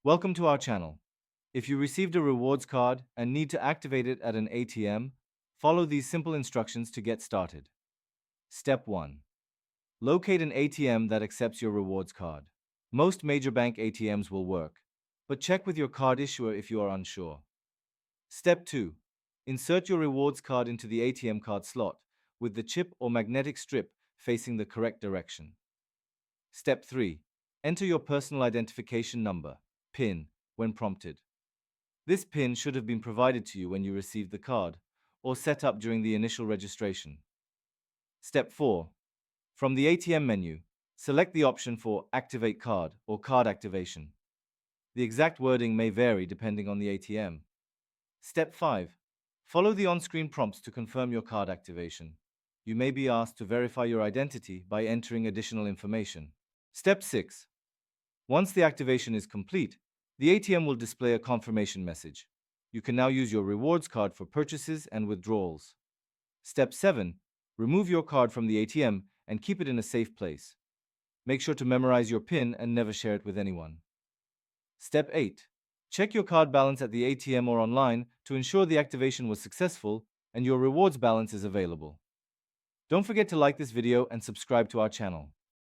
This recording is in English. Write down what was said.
Welcome to our channel. If you received a rewards card and need to activate it at an ATM, follow these simple instructions to get started. Step 1. Locate an ATM that accepts your rewards card. Most major bank ATMs will work, but check with your card issuer if you are unsure. Step 2. Insert your rewards card into the ATM card slot with the chip or magnetic strip facing the correct direction. Step 3. Enter your personal identification number, PIN, when prompted. This PIN should have been provided to you when you received the card, or set up during the initial registration. Step 4. From the ATM menu, select the option for Activate Card or Card Activation. The exact wording may vary depending on the ATM. Step 5. Follow the on-screen prompts to confirm your card activation. You may be asked to verify your identity by entering additional information. Step 6. Once the activation is complete, the ATM will display a confirmation message. You can now use your rewards card for purchases and withdrawals. Step 7. Remove your card from the ATM and keep it in a safe place. Make sure to memorize your PIN and never share it with anyone. Step 8. Check your card balance at the ATM or online to ensure the activation was successful and your rewards balance is available. Don't forget to like this video and subscribe to our channel.